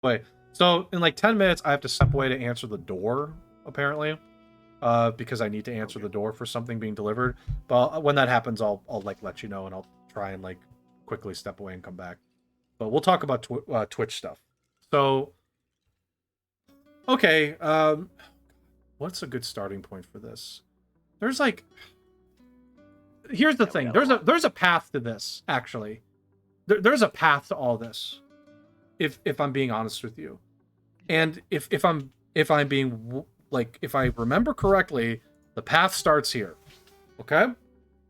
Wait, so in like 10 minutes, I have to step away to answer the door, apparently, because I need to answer the door for something being delivered. But when that happens, I'll like let you know, and I'll try and like quickly step away and come back. But we'll talk about Twitch stuff. So, okay, what's a good starting point for this? There's like, here's the thing. There's a path to this, actually. There's a path to all this. If I'm being honest with you, and if I'm being like, if I remember correctly, the path starts here. Okay,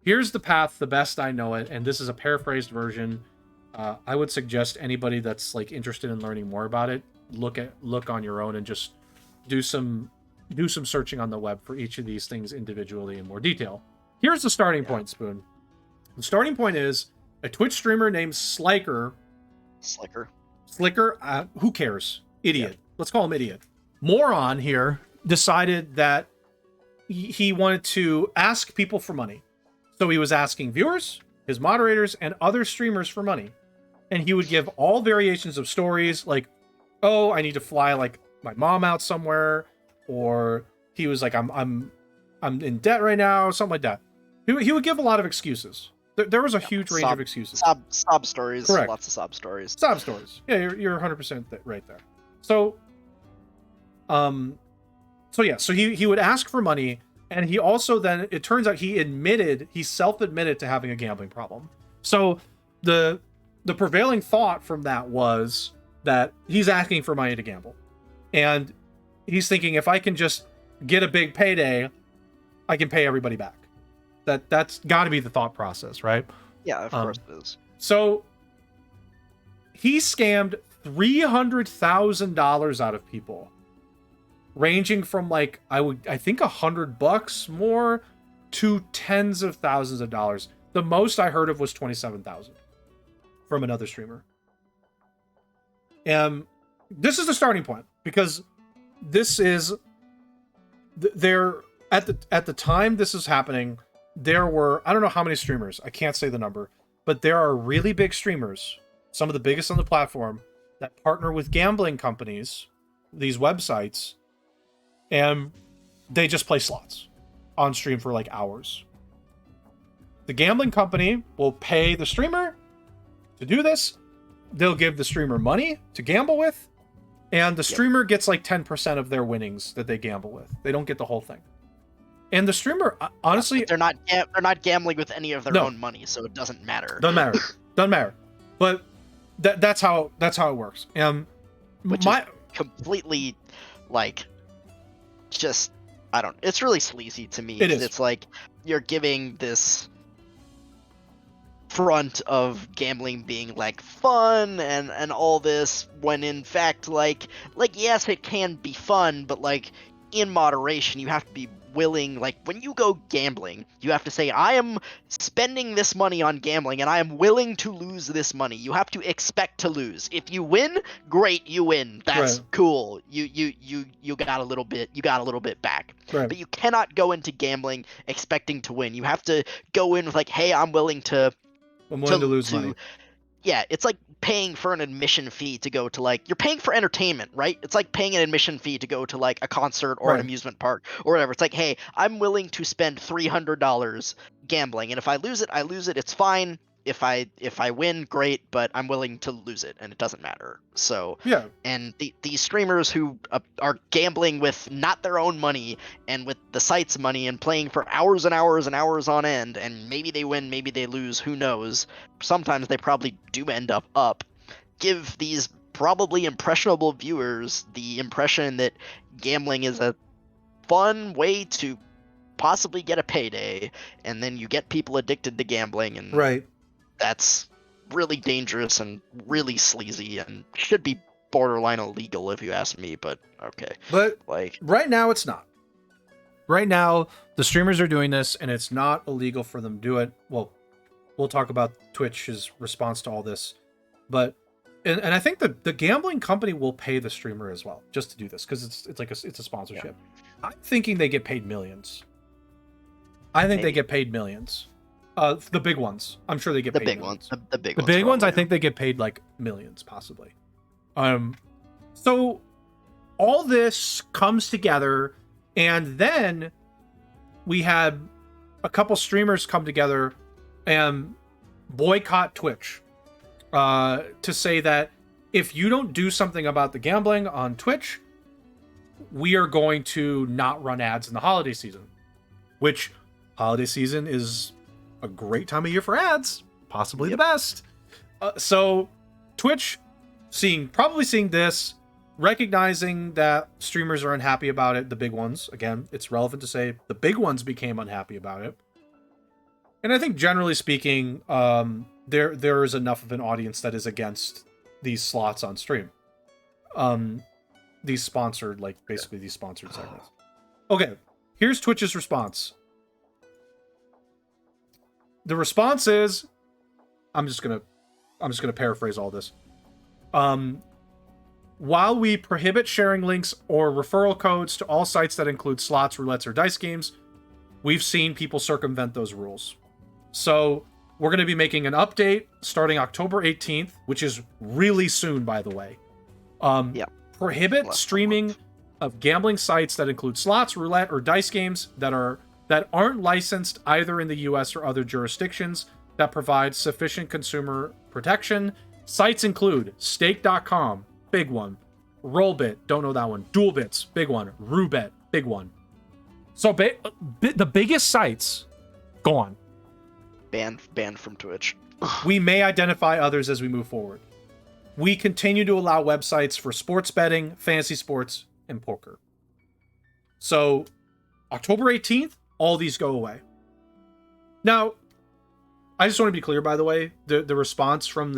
here's the path, the best I know it, and this is a paraphrased version. I would suggest anybody that's like interested in learning more about it, look on your own and just do some searching on the web for each of these things individually in more detail. Here's the starting point, Spoon. The starting point is a Twitch streamer named Slicker. Who cares? Idiot. Yeah. Let's call him idiot. Moron here decided that he wanted to ask people for money. So he was asking viewers, his moderators, and other streamers for money. And he would give all variations of stories like, oh, I need to fly like my mom out somewhere, or he was like, I'm in debt right now, something like that. He would give a lot of excuses. There was a huge range of excuses. Sob stories. Correct. Lots of sob stories. Sob stories. Yeah, you're 100% right there. So, so he would ask for money, and he also then, it turns out he self-admitted to having a gambling problem. So the prevailing thought from that was that he's asking for money to gamble. And he's thinking, if I can just get a big payday, I can pay everybody back. That's got to be the thought process, right? Yeah, of course it is. So he scammed $300,000 out of people, ranging from like I think $100 more to tens of thousands of dollars. The most I heard of was 27,000 from another streamer. And this is the starting point, because this is there at the time this is happening. There were, I don't know how many streamers, I can't say the number, but there are really big streamers, some of the biggest on the platform, that partner with gambling companies, these websites, and they just play slots on stream for like hours. The gambling company will pay the streamer to do this. They'll give the streamer money to gamble with, and the streamer gets like 10% of their winnings that they gamble with. They don't get the whole thing. And the streamer, honestly, they're not gambling with any of their own money, so it doesn't matter. Doesn't matter. But that's how it works. Which is completely like, just, I don't. It's really sleazy to me. It is. It's like you're giving this front of gambling being like fun and all this, when in fact like yes, it can be fun, but like in moderation. You have to be willing, like when you go gambling, you have to say, I am spending this money on gambling and I am willing to lose this money. You have to expect to lose. If you win, great, you win. That's cool. You got a little bit back. Right. But you cannot go into gambling expecting to win. You have to go in with like, hey, I'm willing to lose money. Yeah, it's like paying for an admission fee to go to, like, you're paying for entertainment, right? It's like paying an admission fee to go to like a concert or an amusement park or whatever. It's like, hey, I'm willing to spend $300 gambling, and if I lose it, I lose it. It's fine. If I win, great, but I'm willing to lose it, and it doesn't matter. So yeah, and these streamers who are gambling with not their own money and with the site's money and playing for hours and hours and hours on end, and maybe they win, maybe they lose, who knows? Sometimes they probably do end up. Give these probably impressionable viewers the impression that gambling is a fun way to possibly get a payday, and then you get people addicted to gambling, and that's really dangerous and really sleazy and should be borderline illegal if you ask me, but okay. But like right now it's not. Right now the streamers are doing this and it's not illegal for them to do it. Well, we'll talk about Twitch's response to all this, but and I think the gambling company will pay the streamer as well just to do this, because it's like it's a sponsorship. Yeah. I'm thinking they get paid millions. I think they get paid millions. The big ones, I'm sure they get paid. The big ones. I think they get paid like millions, possibly. So all this comes together, and then we had a couple streamers come together and boycott Twitch to say that if you don't do something about the gambling on Twitch, we are going to not run ads in the holiday season. Which holiday season is a great time of year for ads, possibly the best. So Twitch probably seeing this, recognizing that streamers are unhappy about it, the big ones. Again, it's relevant to say the big ones became unhappy about it. And I think generally speaking, there is enough of an audience that is against these slots on stream. These sponsored, like basically these sponsored segments. Okay, here's Twitch's response. The response is, I'm just gonna paraphrase all this. While we prohibit sharing links or referral codes to all sites that include slots, roulettes, or dice games, we've seen people circumvent those rules. So we're going to be making an update starting October 18th, which is really soon, by the way. Prohibit streaming of gambling sites that include slots, roulette, or dice games that aren't licensed either in the US or other jurisdictions that provide sufficient consumer protection. Sites include stake.com, big one. Rollbit, don't know that one. Duelbits, big one. Roobet, big one. So the biggest sites, gone. Banned from Twitch. We may identify others as we move forward. We continue to allow websites for sports betting, fantasy sports, and poker. So October 18th, all these go away. Now, I just want to be clear, by the way, the response from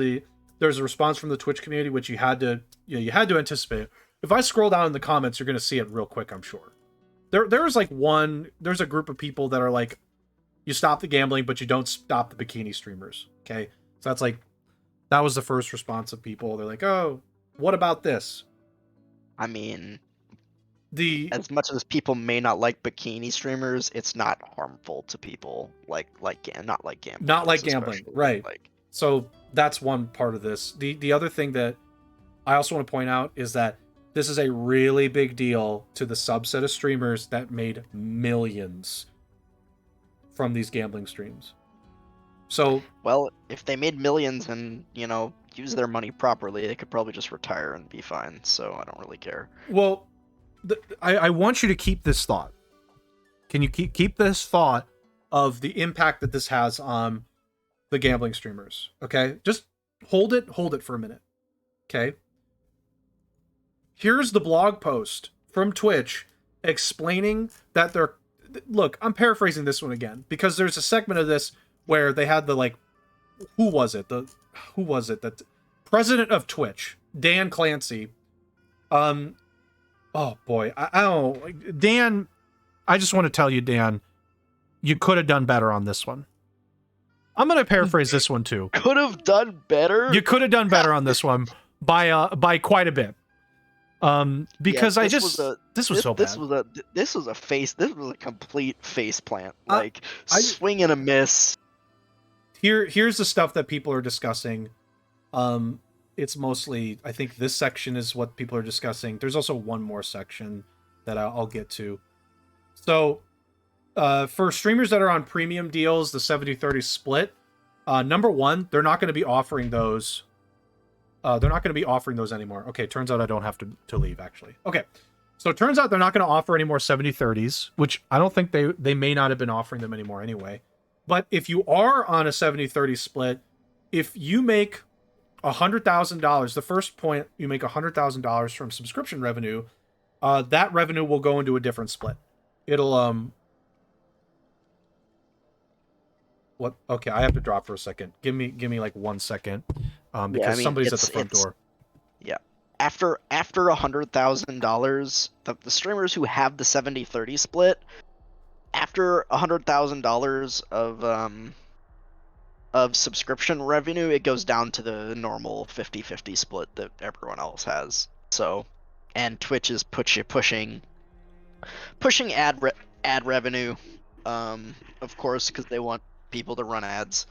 there's a response from the Twitch community, which you had to anticipate. If I scroll down in the comments, you're going to see it real quick, I'm sure. There's a group of people that are like, you stop the gambling, but you don't stop the bikini streamers. Okay. So that was the first response of people. They're like, oh, what about this? I mean, as much as people may not like bikini streamers, it's not harmful to people not like gambling. Not like gambling, right? So that's one part of this. The other thing that I also want to point out is that this is a really big deal to the subset of streamers that made millions from these gambling streams. So, well, if they made millions and, use their money properly, they could probably just retire and be fine. So I don't really care. Well, I want you to keep this thought. Can you keep this thought of the impact that this has on the gambling streamers? Okay, just hold it for a minute. Okay. Here's the blog post from Twitch explaining that look, I'm paraphrasing this one again because there's a segment of this where they had who was it? That president of Twitch, Dan Clancy. Oh boy, I don't. Dan, I just want to tell you, Dan, you could have done better on this one. I'm going to paraphrase this one too. Could have done better. You could have done better on this one by quite a bit. Because this was so bad. This was a complete face plant. Swing and a miss. Here's the stuff that people are discussing. It's mostly, I think this section is what people are discussing. There's also one more section that I'll get to. So, for streamers that are on premium deals, the 70-30 split, number one, they're not going to be offering those. They're not going to be offering those anymore. Okay, turns out I don't have to leave, actually. Okay, so it turns out they're not going to offer any more 70-30s, which I don't think they may not have been offering them anymore anyway. But if you are on a 70-30 split, if you make $100,000, the first point you make $100,000 from subscription revenue, that revenue will go into a different split. It'll what? Okay, I have to drop for a second. Give me like 1 second, because somebody's at the front door. Yeah, after $100,000, the streamers who have the 70-30 split, after $100,000 of subscription revenue, it goes down to the normal 50-50 split that everyone else has. So, and Twitch is pushing ad revenue, of course, because they want people to run ads.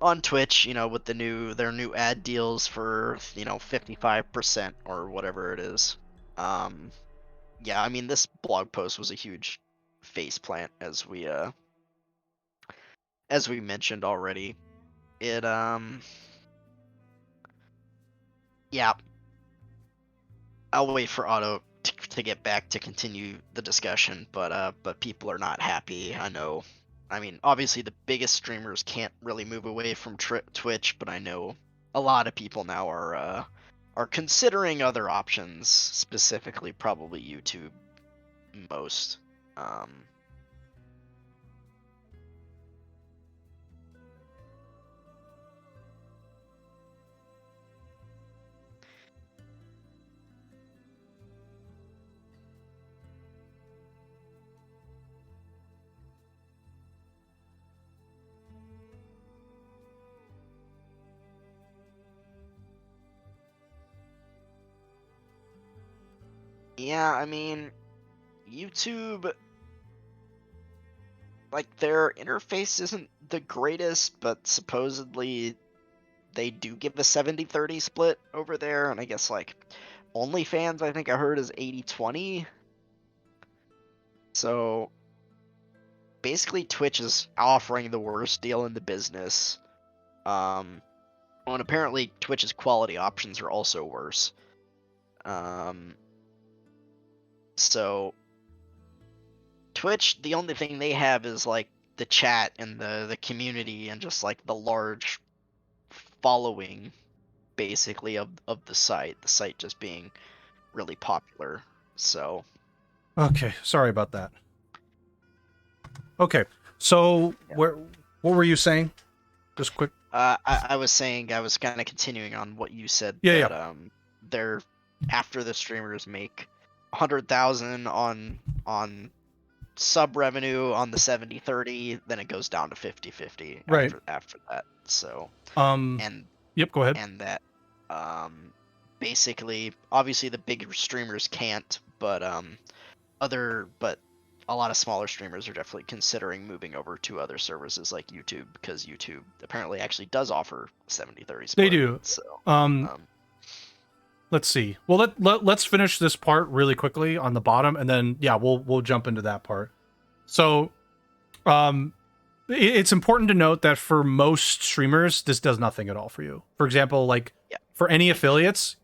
on Twitch, with their new ad deals for 55% or whatever it is. Yeah, I mean, this blog post was a huge faceplant, as we mentioned already. It yeah, I'll wait for Otto to get back to continue the discussion, but people are not happy. I know. I mean, obviously the biggest streamers can't really move away from Twitch, but I know a lot of people now are considering other options, specifically probably YouTube most. Yeah, I mean, YouTube, like, their interface isn't the greatest, but supposedly they do give a 70-30 split over there, and I guess, like, OnlyFans, I think I heard, is 80-20. So, basically, Twitch is offering the worst deal in the business. And apparently Twitch's quality options are also worse. So Twitch, the only thing they have is like the chat and the community and just like the large following, basically, of the site. The site just being really popular. So Okay, sorry about that. Okay, so what were you saying? Just quick. I was saying, I was kind of continuing on what you said. Yeah, that, they're, after the streamers make 100,000 on sub revenue on the 70-30, then it goes down to 50-50 right. after that. So and yep, go ahead. and that basically, obviously the big streamers can't, but a lot of smaller streamers are definitely considering moving over to other services like YouTube, because YouTube apparently actually does offer 70-30 split. They do. So let's see. Well, let's finish this part really quickly on the bottom, and then yeah, we'll jump into that part. So it's important to note that for most streamers, this does nothing at all for you. For example, like for any affiliates,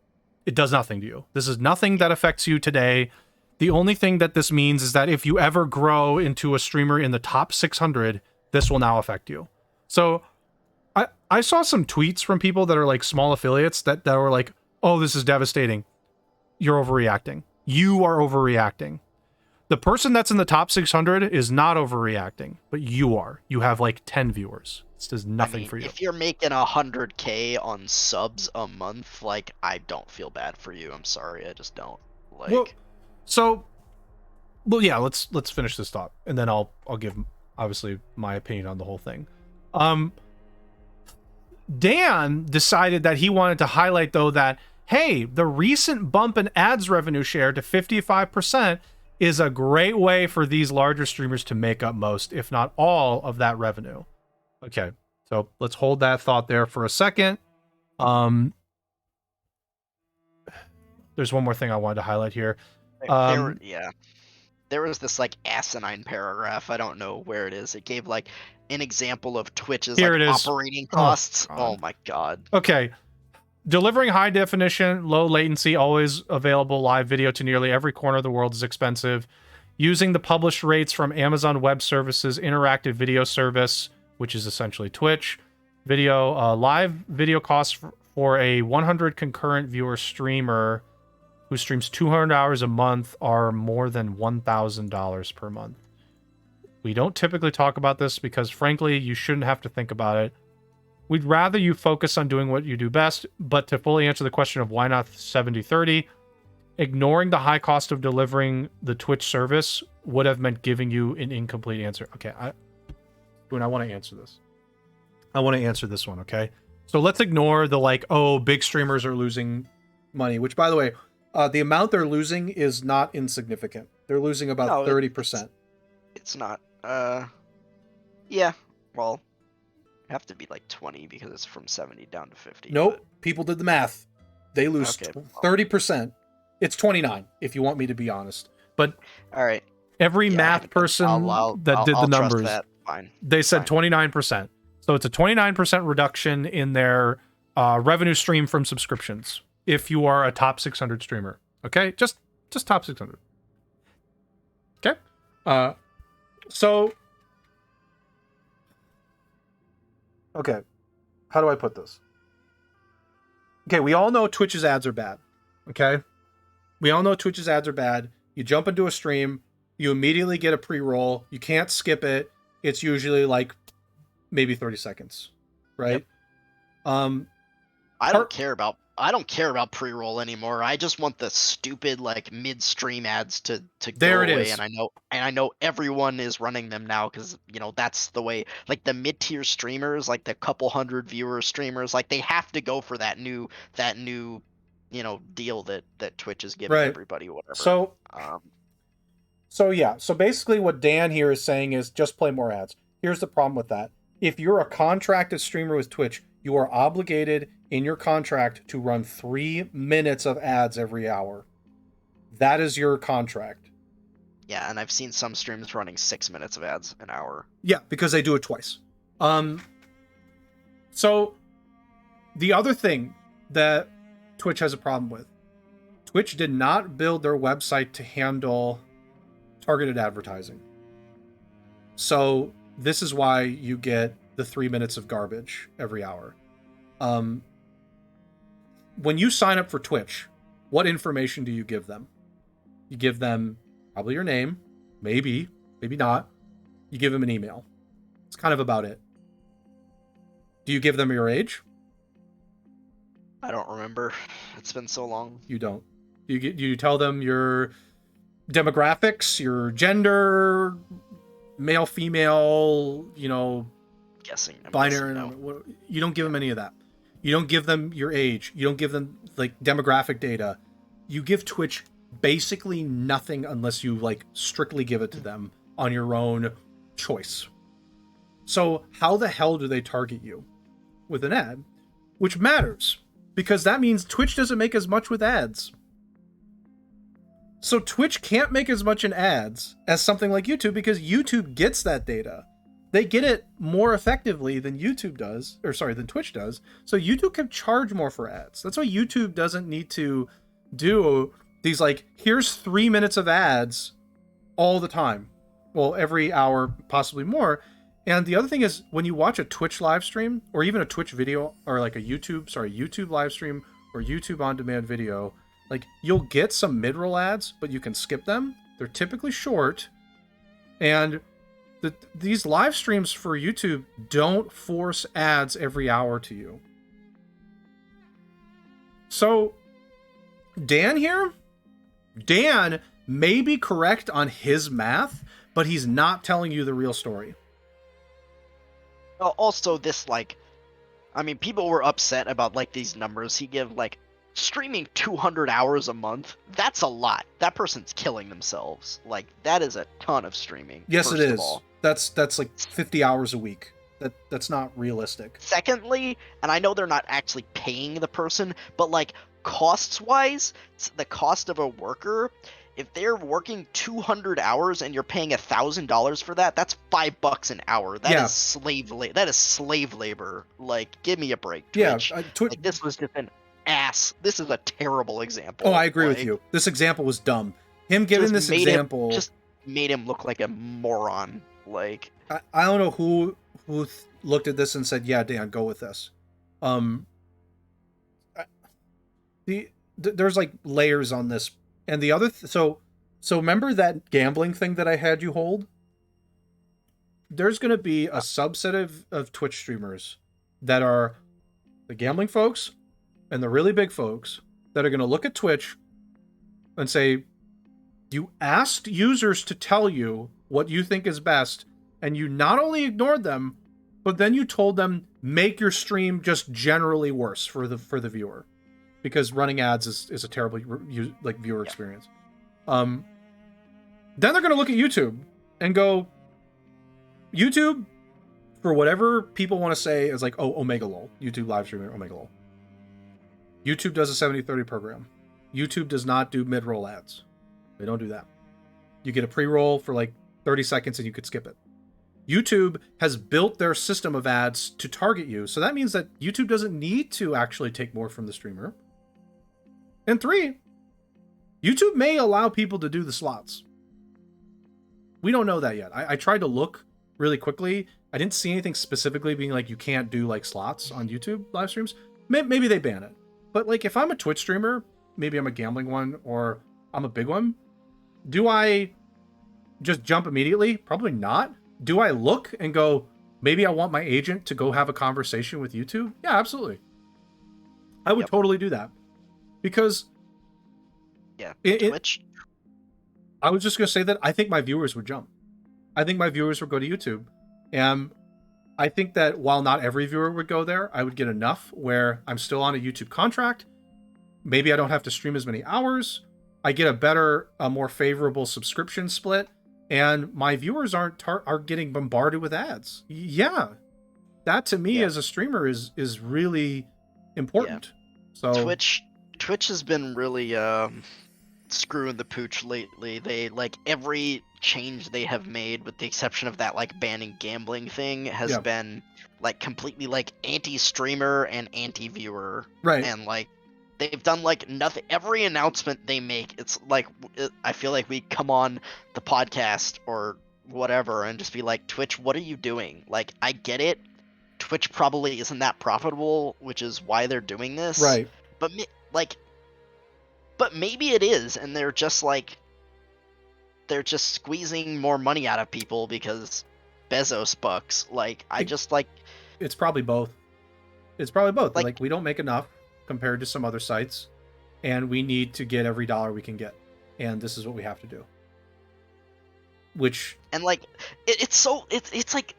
it does nothing to you. This is nothing that affects you today. The only thing that this means is that if you ever grow into a streamer in the top 600, this will now affect you. So I saw some tweets from people that are like small affiliates that were like, oh, this is devastating. You're overreacting. You are overreacting. The person that's in the top 600 is not overreacting, but you are. You have like 10 viewers. This does nothing for you. If you're making 100K on subs a month, like, I don't feel bad for you. I'm sorry, I just don't. Like, well, yeah, let's finish this thought, and then I'll give obviously my opinion on the whole thing. Dan decided that he wanted to highlight, though, that hey, the recent bump in ads revenue share to 55% is a great way for these larger streamers to make up most, if not all, of that revenue. Okay, so let's hold that thought there for a second. There's one more thing I wanted to highlight here. There was this like asinine paragraph. I don't know where it is. It gave like an example of Twitch's operating costs. Oh my god. Okay. Delivering high definition, low latency, always available live video to nearly every corner of the world is expensive. Using the published rates from Amazon Web Services interactive video service, which is essentially Twitch, live video costs for a 100 concurrent viewer streamer who streams 200 hours a month are more than $1,000 per month. We don't typically talk about this because, frankly, you shouldn't have to think about it. We'd rather you focus on doing what you do best, but to fully answer the question of why not 70-30, ignoring the high cost of delivering the Twitch service would have meant giving you an incomplete answer. Okay, I want to answer this. I want to answer this one, okay? So let's ignore the like, oh, big streamers are losing money, which, by the way, the amount they're losing is not insignificant. They're losing about 30%. It's not. Yeah, well, Have to be like 20 because it's from 70 down to 50. Nope. People did the math. They lose Okay, 30%. It's 29, if you want me to be honest. But all right. every Yeah, math person that did the I'll trust numbers, that. Fine. they said Fine. 29%. So it's a 29% reduction in their revenue stream from subscriptions if you are a top 600 streamer. Okay? Just top 600. Okay? So okay. How do I put this? Okay, we all know Twitch's ads are bad. Okay? We all know Twitch's ads are bad. You jump into a stream, you immediately get a pre-roll. You can't skip it. It's usually like maybe 30 seconds, right? Yep. I don't care about pre-roll anymore. I just want the stupid like midstream ads to there go it away. is. And I know everyone is running them now because that's the way. Like the mid-tier streamers, like the couple hundred viewer streamers, like they have to go for that new deal that Twitch is giving everybody, whatever. So basically what Dan here is saying is just play more ads. Here's the problem with that. If you're a contracted streamer with Twitch, you are obligated in your contract to run 3 minutes of ads every hour. That is your contract. Yeah, and I've seen some streams running 6 minutes of ads an hour. Yeah, because they do it twice. So the other thing that Twitch has a problem with, Twitch did not build their website to handle targeted advertising. So this is why you get the 3 minutes of garbage every hour. When you sign up for Twitch, what information do you give them? You give them probably your name, maybe not. You give them an email. It's kind of about it. Do you give them your age? I don't remember. It's been so long. You don't. You tell them your demographics, your gender, male, female, guessing. Binary. You don't give them any of that. You don't give them your age. You don't give them like demographic data. You give Twitch basically nothing unless you like strictly give it to them on your own choice. So how the hell do they target you with an ad? Which matters because that means Twitch doesn't make as much with ads. So Twitch can't make as much in ads as something like YouTube because YouTube gets that data. They get it more effectively than Twitch does. So YouTube can charge more for ads. That's why YouTube doesn't need to do these like, here's 3 minutes of ads all the time. Well, every hour, possibly more. And the other thing is when you watch a Twitch live stream or even a Twitch video or like a YouTube live stream or YouTube on demand video, like you'll get some mid-roll ads, but you can skip them. They're typically short. And these live streams for YouTube don't force ads every hour to you. So Dan may be correct on his math, but he's not telling you the real story. Also, people were upset about like these numbers he give, like streaming 200 hours a month. That's a lot. That person's killing themselves. Like that is a ton of streaming. Yes, it is. That's like 50 hours a week. That's not realistic. Secondly, and I know they're not actually paying the person, but like costs wise, the cost of a worker, if they're working 200 hours and you're paying $1,000 for that, that's $5 an hour. That is slave labor. Like, give me a break, Twitch. Yeah, like, this was just an ass. This is a terrible example. Oh, I agree with you. This example was dumb. Him giving this example just made him look like a moron. Like, I don't know who looked at this and said, "Yeah, Dan, go with this." There's like layers on this. And the other, so remember that gambling thing that I had you hold? There's going to be a subset of Twitch streamers that are the gambling folks and the really big folks that are going to look at Twitch and say, you asked users to tell you what you think is best, and you not only ignored them, but then you told them, make your stream just generally worse for the viewer. Because running ads is a terrible viewer experience. Then they're going to look at YouTube and go, YouTube, for whatever people want to say is like, oh, Omega lol, YouTube live streaming Omega lol. YouTube does a 70-30 program. YouTube does not do mid-roll ads. They don't do that. You get a pre-roll for like 30 seconds and you could skip it. YouTube has built their system of ads to target you. So that means that YouTube doesn't need to actually take more from the streamer. And 3, YouTube may allow people to do the slots. We don't know that yet. I tried to look really quickly. I didn't see anything specifically being like you can't do like slots on YouTube live streams. Maybe they ban it. But like if I'm a Twitch streamer, maybe I'm a gambling one or I'm a big one, do I just jump immediately? Probably not. Do I look and go, maybe I want my agent to go have a conversation with YouTube? Yeah, absolutely. I would totally do that. Because Twitch. I was just going to say that I think my viewers would jump. I think my viewers would go to YouTube. And I think that while not every viewer would go there, I would get enough where I'm still on a YouTube contract. Maybe I don't have to stream as many hours. I get a more favorable subscription split. And my viewers aren't getting bombarded with ads. Yeah. That to me as a streamer is really important. So Twitch has been really screwing the pooch lately. They like every change they have made, with the exception of that like banning gambling thing, has been like completely like anti-streamer and anti-viewer. Right. And like they've done like nothing. Every announcement they make, it's like I feel like we come on the podcast or whatever and just be like, Twitch, what are you doing? Like, I get it. Twitch probably isn't that profitable, which is why they're doing this. Right. But maybe it is, and they're just squeezing more money out of people because Bezos bucks. Like, it's probably both. It's probably both. Like we don't make enough compared to some other sites, and we need to get every dollar we can get, and this is what we have to do. Which and like it's like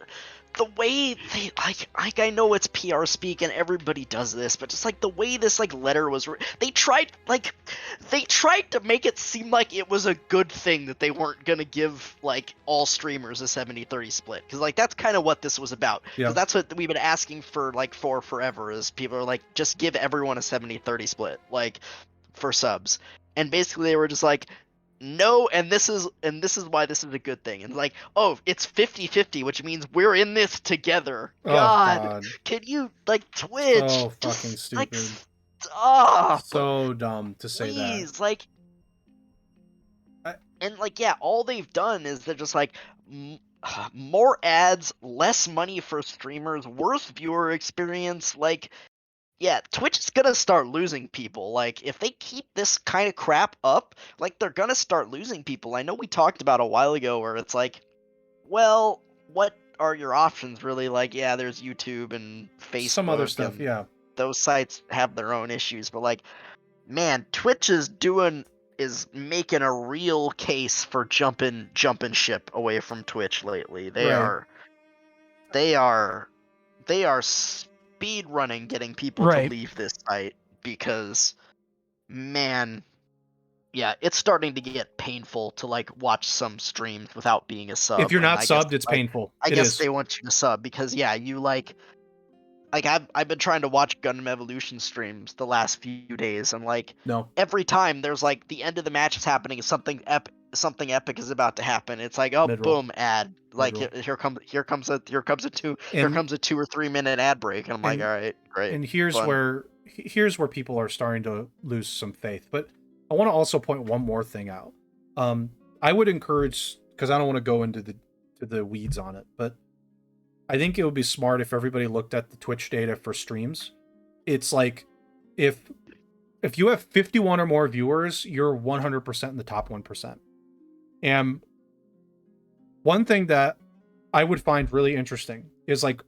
the way they like I know it's PR speak and everybody does this, but just like the way this like letter was they tried to make it seem like it was a good thing that they weren't gonna give like all streamers a 70-30 split, because like that's kind of what this was about. Because that's what we've been asking for like for forever, is people are like, just give everyone a 70-30 split like for subs, and basically they were just like, no, and this is why this is a good thing. And like, oh, it's 50-50, which means we're in this together. God. Can you like Twitch? So fucking stupid. Like, stop. So dumb to say that. Like, and like, yeah, all they've done is they're just like more ads, less money for streamers, worse viewer experience. Like, yeah, Twitch is gonna start losing people. Like, if they keep this kind of crap up, like, they're gonna start losing people. I know we talked about a while ago where it's like, well, what are your options really? Like, yeah, there's YouTube and Facebook. Some other stuff, yeah. Those sites have their own issues, but like, man, Twitch is making a real case for jumping ship away from Twitch lately. They are speed running getting people to leave this site, because man, yeah, it's starting to get painful to like watch some streams without being a sub. If you're not subbed, it's painful. I guess they want you to sub, because yeah, you like I've been trying to watch Gundam Evolution streams the last few days, and like every time there's like the end of the match is happening, something epic is about to happen. It's like, oh, mid-roll. Boom, ad. Like here comes a 2 or 3 minute ad break, and I'm like, all right, great. And here's where people are starting to lose some faith. But I want to also point one more thing out. I would encourage, because I don't want to go into the weeds on it, but I think it would be smart if everybody looked at the Twitch data for streams. It's like, if you have 51 or more viewers, you're 100% in the top 1%. And one thing that I would find really interesting is like,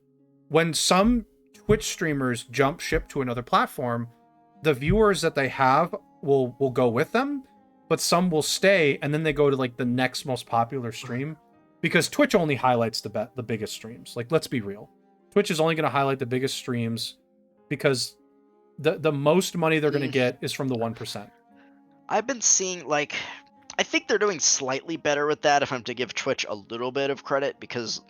when some Twitch streamers jump ship to another platform, the viewers that they have will go with them, but some will stay, and then they go to like the next most popular stream, because Twitch only highlights the biggest streams. Like, let's be real. Twitch is only going to highlight the biggest streams because the most money they're going to get is from the 1%. I've been seeing, like, I think they're doing slightly better with that, if I'm to give Twitch a little bit of credit, because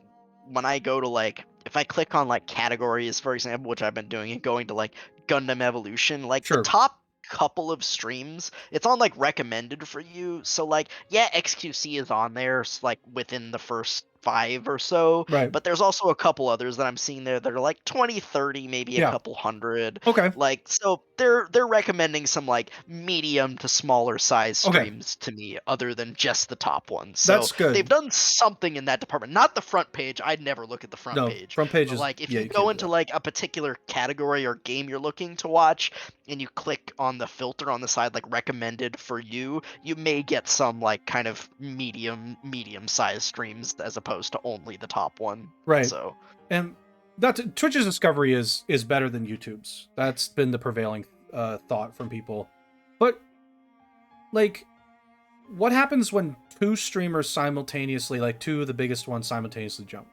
when I go to, like, if I click on like categories, for example, which I've been doing, and going to like Gundam Evolution, like the Sure. top couple of streams, it's on like recommended for you. So like, yeah, XQC is on there, like within the first 5 or so, Right. but there's also a couple others that I'm seeing there that are like 20, 30, maybe a Yeah. couple hundred. Okay. Like, so they're recommending some like medium to smaller size Okay. streams to me, other than just the top ones. So That's good. they've done something in that department. Not the front page. I'd never look at the front No, page. front page But is, like, if yeah, you you go can't do into that. like a particular category or game you're looking to watch, and you click on the filter on the side, like recommended for you, you may get some like kind of medium sized streams as opposed to only the top one. Right. So, And that Twitch's discovery is better than YouTube's. That's been the prevailing thought from people. But like, what happens when 2 streamers simultaneously, like 2 of the biggest ones simultaneously jump?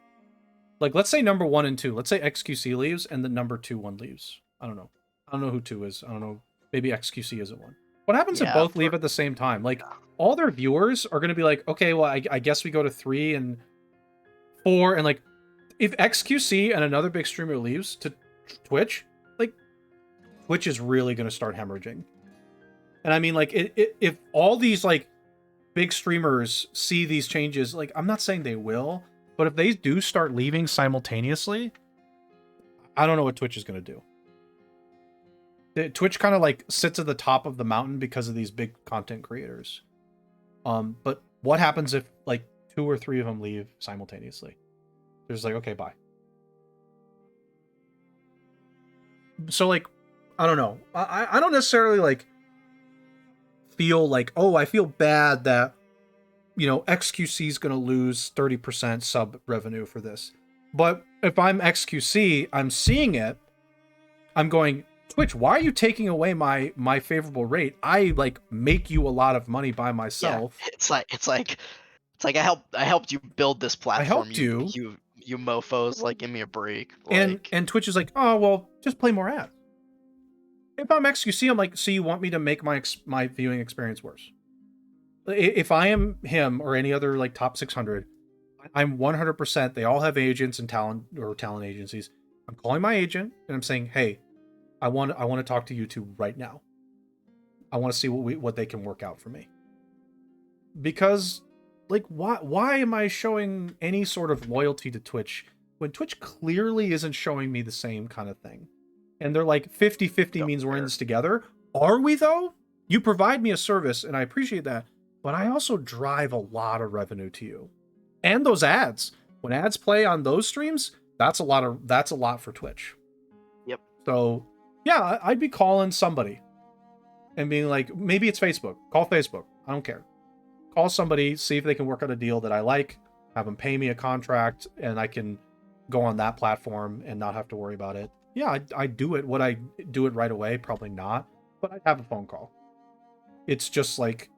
Like, let's say number 1 and 2. Let's say XQC leaves and the number 2 one leaves. I don't know who 2 is. I don't know. Maybe XQC isn't one. What happens if both leave at the same time? Like, all their viewers are going to be like, okay, well, I guess we go to 3 and 4, and like, if XQC and another big streamer leaves to Twitch, like, Twitch is really going to start hemorrhaging. And I mean, like, if all these like big streamers see these changes, like, I'm not saying they will, but if they do start leaving simultaneously, I don't know what Twitch is going to do. Twitch kind of like sits at the top of the mountain because of these big content creators. But what happens if like 2 or 3 of them leave simultaneously? They're just like, okay, bye. So like, I don't know. I don't necessarily like feel like, oh, I feel bad that, you know, XQC is going to lose 30% sub revenue for this. But if I'm XQC, I'm seeing it. I'm going, Twitch, why are you taking away my favorable rate? I like make you a lot of money by myself. Yeah, it's like I helped you build this platform. I helped you. You mofos, like, give me a break. Like, and Twitch is like, oh well, just play more ads. If I'm XQC, I'm like, so you want me to make my viewing experience worse? If I am him or any other like top 600, I'm 100%. They all have agents and talent agencies. I'm calling my agent and I'm saying, hey, I want to talk to YouTube right now. I want to see what they can work out for me. Because, like, why am I showing any sort of loyalty to Twitch when Twitch clearly isn't showing me the same kind of thing? And they're like, 50-50 means we're in this together. Are we, though? You provide me a service, and I appreciate that, but I also drive a lot of revenue to you. And those ads. When ads play on those streams, that's a lot for Twitch. Yep. So, yeah, I'd be calling somebody and being like, maybe it's Facebook. Call Facebook. I don't care. Call somebody, see if they can work out a deal that I like, have them pay me a contract, and I can go on that platform and not have to worry about it. Yeah, I'd do it. Would I do it right away? Probably not. But I'd have a phone call. It's just like,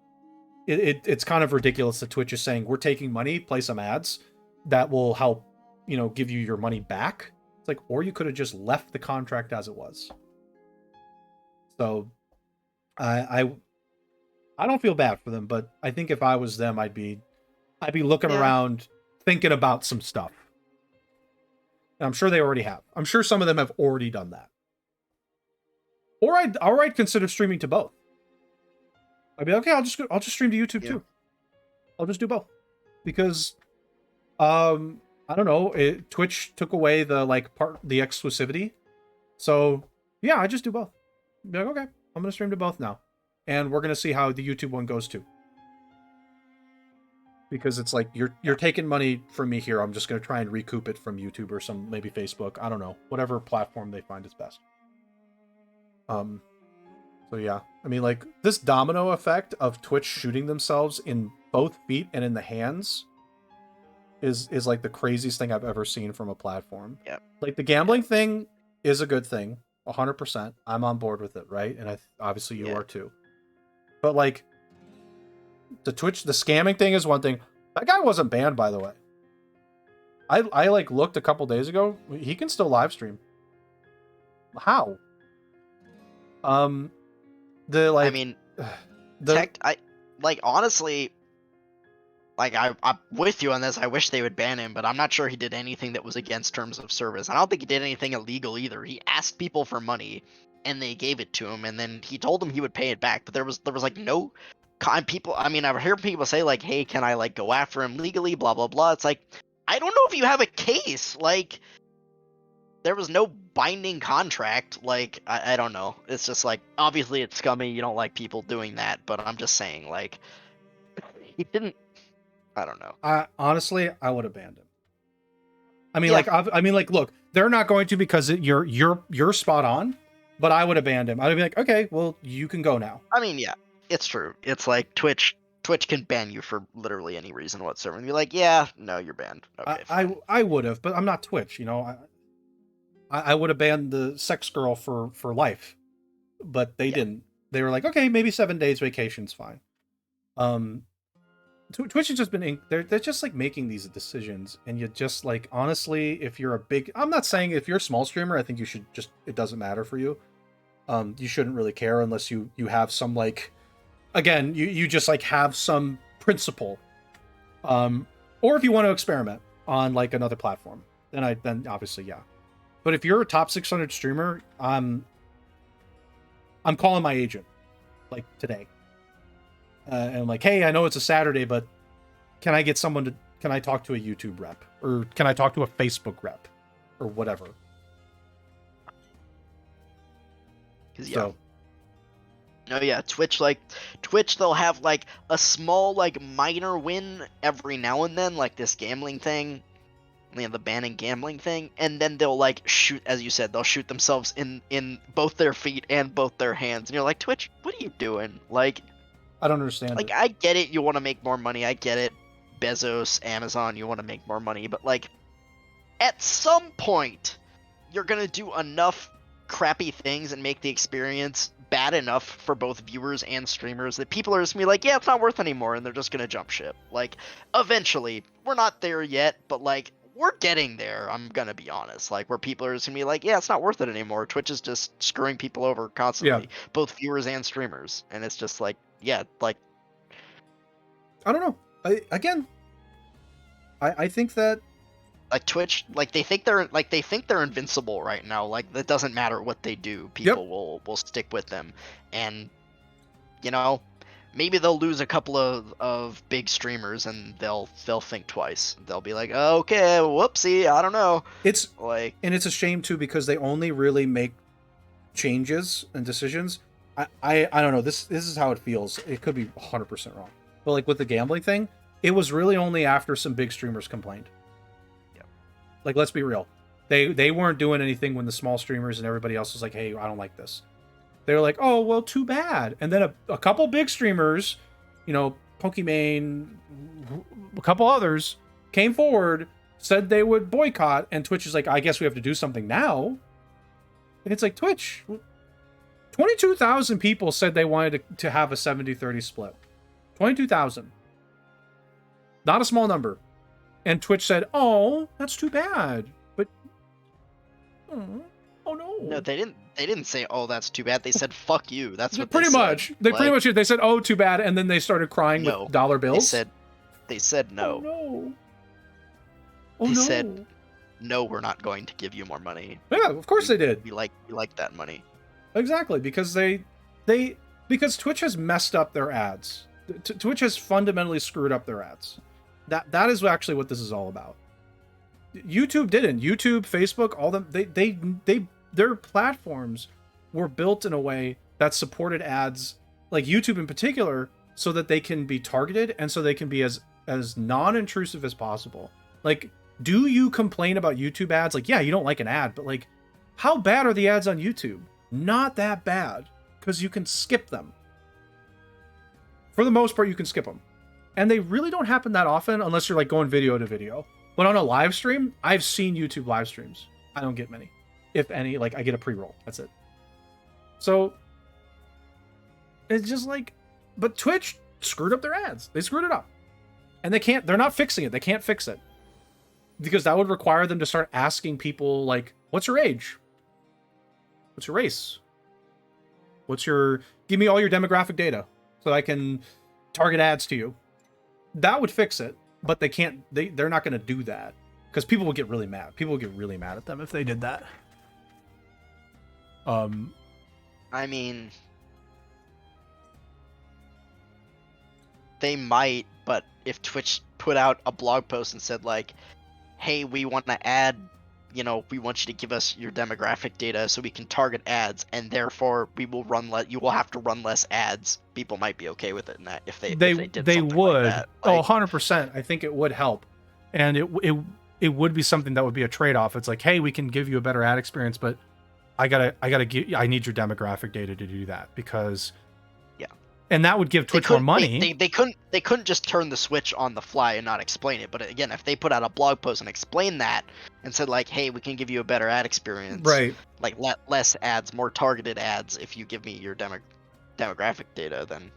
it's kind of ridiculous that Twitch is saying, we're taking money, play some ads that will help, you know, give you your money back. It's like, or you could have just left the contract as it was. So I don't feel bad for them, but I think if I was them, I'd be looking around thinking about some stuff. And I'm sure they already have. I'm sure some of them have already done that. Or I'd consider streaming to both. I'd be like, okay, I'll just stream to YouTube too. I'll just do both. Because I don't know, Twitch took away the exclusivity. So yeah, I just do both. Be like, okay, I'm gonna stream to both now. And we're gonna see how the YouTube one goes too. Because it's like you're taking money from me here. I'm just gonna try and recoup it from YouTube or maybe Facebook. I don't know. Whatever platform they find is best. So yeah. I mean, like, this domino effect of Twitch shooting themselves in both feet and in the hands is like the craziest thing I've ever seen from a platform. Yep. Like, the gambling thing is a good thing. 100%. I'm on board with it, right? And obviously you are too. But like, the scamming thing is one thing. That guy wasn't banned, by the way. I like looked a couple days ago. He can still live stream. How? I mean, honestly, Like I'm with you on this. I wish they would ban him, but I'm not sure he did anything that was against terms of service. I don't think he did anything illegal either. He asked people for money, and they gave it to him, and then he told them he would pay it back. But there was like no people. I mean, I've heard people say like, "Hey, can I like go after him legally?" Blah blah blah. It's like, I don't know if you have a case. Like, there was no binding contract. Like, I don't know. It's just like, obviously it's scummy. You don't like people doing that, but I'm just saying, like, he didn't. I don't know. Honestly, I would have banned him. I mean, Yeah. I mean, like, look, they're not going to because you're spot on, but I would have banned him. I'd be like, okay, well, you can go now. I mean, yeah, it's true. It's like Twitch can ban you for literally any reason whatsoever. And be like, yeah, no, you're banned. Okay, fine. I would have, but I'm not Twitch. You know, I would have banned the sex girl for life, but they didn't. They were like, okay, maybe 7 days vacation's fine. Twitch has just been they're just like making these decisions, and you just like, honestly, if you're a big, I'm not saying if you're a small streamer, I think you should just, it doesn't matter for you. You shouldn't really care unless you have some, like, again, you just like have some principle, or if you want to experiment on like another platform, then obviously, yeah. But if you're a top 600 streamer, I'm calling my agent like today. And I'm like, hey, I know it's a Saturday, but can I get someone to, can I talk to a YouTube rep? Or can I talk to a Facebook rep? Or whatever. Because, So, no, yeah, Twitch, they'll have, like, a small, like, minor win every now and then, like this gambling thing, the banning gambling thing, and then they'll, like, shoot, as you said, they'll shoot themselves in both their feet and both their hands, and you're like, Twitch, what are you doing? Like, I don't understand like, it. I get it, you want to make more money, I get it, Bezos, Amazon, you want to make more money, but, like, at some point, you're gonna do enough crappy things and make the experience bad enough for both viewers and streamers that people are just gonna be like, yeah, it's not worth anymore, and they're just gonna jump ship. Like, eventually, we're not there yet, but, like, we're getting there, I'm gonna be honest. Like, where people are just gonna be like, yeah, it's not worth it anymore. Twitch is just screwing people over constantly, both viewers and streamers. And it's just like, yeah, like, I don't know. I think that, like, Twitch, like, they think they're invincible right now. Like, it doesn't matter what they do, people will stick with them. And, you know, maybe they'll lose a couple of big streamers and they'll think twice. They'll be like, oh, okay, whoopsie, I don't know. it's Like, and it's a shame too, because they only really make changes and decisions. I don't know. This is how it feels. It could be 100% wrong. But like with the gambling thing, it was really only after some big streamers complained. Like, let's be real. They weren't doing anything when the small streamers and everybody else was like, hey, I don't like this. They were like, oh, well, too bad. And then a couple big streamers, you know, Pokimane, a couple others, came forward, said they would boycott, and Twitch is like, I guess we have to do something now. And it's like, Twitch, 22,000 people said they wanted to have a 70-30 split. 22,000. Not a small number. And Twitch said, "Oh, that's too bad." But oh no. No, they didn't say, "Oh, that's too bad." They said, "Fuck you." That's what pretty they much. said. They pretty much did. They said, "Oh, too bad," and then they started crying with dollar bills. They said no. Oh no. Oh they no. said, "No, we're not going to give you more money." Yeah, of course they did. We like that money. Exactly, because because Twitch has messed up their ads. Twitch has fundamentally screwed up their ads. That is actually what this is all about. YouTube didn't. YouTube, Facebook, all them, their platforms were built in a way that supported ads, like YouTube in particular, so that they can be targeted and so they can be as non-intrusive as possible. Like, do you complain about YouTube ads? Like, yeah, you don't like an ad, but like, how bad are the ads on YouTube? Not that bad, because you can skip them. For the most part, you can skip them. And they really don't happen that often unless you're like going video to video. But on a live stream, I've seen YouTube live streams. I don't get many. If any, like I get a pre-roll. That's it. So it's just like, but Twitch screwed up their ads. They screwed it up. And they're not fixing it. They can't fix it. Because that would require them to start asking people like, what's your age? What's your race? Give me all your demographic data so I can target ads to you. that would fix it, but they can't. They're not going to do that because people will get really mad. People will get really mad at them if they did that. I mean, they might, but if Twitch put out a blog post and said like, "Hey, we want to add, we want you to give us your demographic data so we can target ads, and therefore we will you will have to run less ads," people might be okay with it. And that if they did something would. like that, 100%. I think it would help, and it would be something that would be a trade-off. It's like, hey, we can give you a better ad experience, but I need your demographic data to do that, because and that would give Twitch more money. They couldn't just turn the switch on the fly and not explain it. But again, if they put out a blog post and explained that and said like, hey, we can give you a better ad experience, right? Like less ads, more targeted ads if you give me your demographic data, then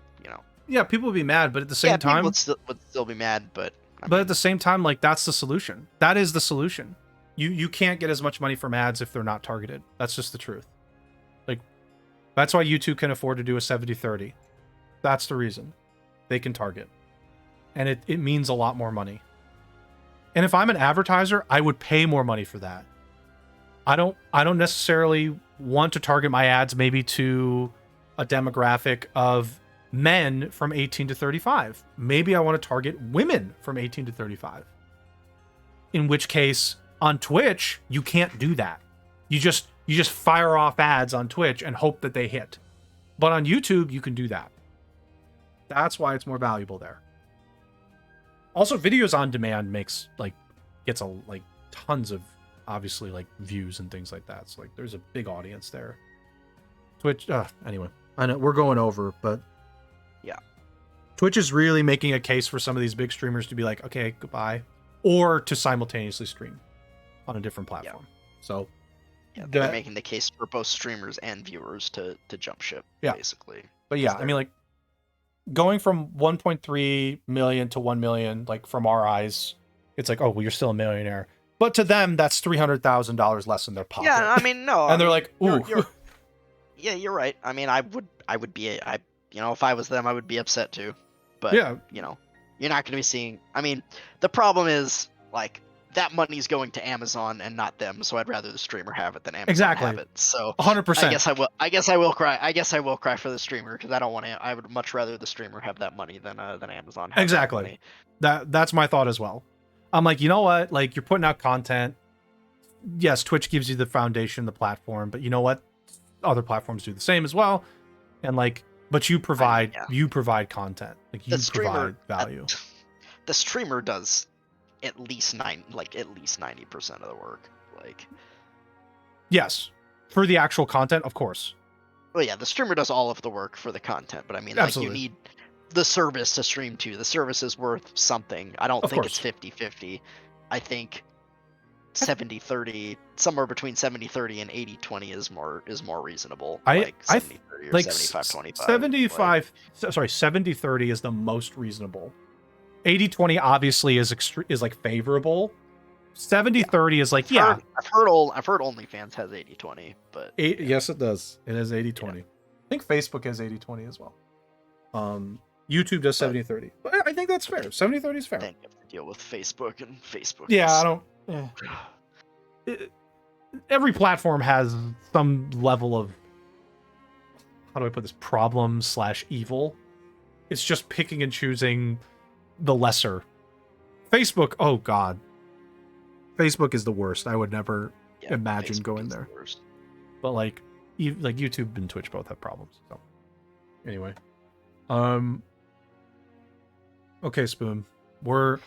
yeah, people would be mad, but at the same time would still be mad, but at the same time, like, that's the solution. That is the solution. You can't get as much money from ads if they're not targeted. That's just the truth. Like, that's why YouTube can afford to do a 70-30. That's the reason. They can target. And it means a lot more money. And if I'm an advertiser, I would pay more money for that. I don't necessarily want to target my ads maybe to a demographic of men from 18 to 35. Maybe I want to target women from 18 to 35. In which case, on Twitch, you can't do that. You just fire off ads on Twitch and hope that they hit. But on YouTube, you can do that. That's why it's more valuable there. Also, videos on demand gets tons of, obviously, like, views and things like that. So like there's a big audience there. Twitch, anyway, I know we're going over, but yeah. Twitch is really making a case for some of these big streamers to be like, okay, goodbye, or to simultaneously stream on a different platform. Yeah. So they're making the case for both streamers and viewers to jump ship, basically. But yeah, I mean, like, going from 1.3 million to 1 million, like, from our eyes, it's like, oh, well, you're still a millionaire. But to them, that's $300,000 less in their pocket. Yeah, I mean, no. And they're like, ooh. You're right. I mean, I would be, if I was them, I would be upset too. But, you're not going to be seeing, I mean, the problem is, like, that money's going to Amazon and not them, so I'd rather the streamer have it than Amazon have it. So 100%. I guess I will cry. I guess I will cry for the streamer, because I would much rather the streamer have that money than Amazon have exactly. that money. That's my thought as well. I'm like, you know what? Like, you're putting out content. Yes, Twitch gives you the foundation, the platform, but you know what? Other platforms do the same as well. And like, but you provide content. Like, you provide value. The streamer does at least 90% of the work. Like, yes, for the actual content, of course. Well, yeah, the streamer does all of the work for the content, but I mean, absolutely. Like, you need the service to stream too. The service is worth something. I don't think it's 50-50. I think 70-30, somewhere between 70-30 and 80-20 is more reasonable. Like 70-30 or like 75-25. 70-30 is the most reasonable. 80-20 obviously is like favorable. 70-30 is like, I've heard OnlyFans has 80-20, but yes, it does. It has 80-20. I think Facebook has 80-20 as well. YouTube does 70-30. But I think that's fair. 70-30 is fair. Then you have to deal with Facebook and Facebook. Yeah, I don't. Every platform has some level of, how do I put this, problem/evil. It's just picking and choosing the lesser. Facebook, oh god, Facebook is the worst. I would never imagine Facebook going there. But like YouTube and Twitch both have problems. So anyway, okay, Spoon, we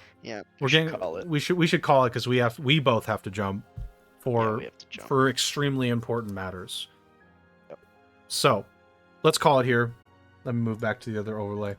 should call it because we both have to jump for extremely important matters. Yep. So let's call it here. Let me move back to the other overlay.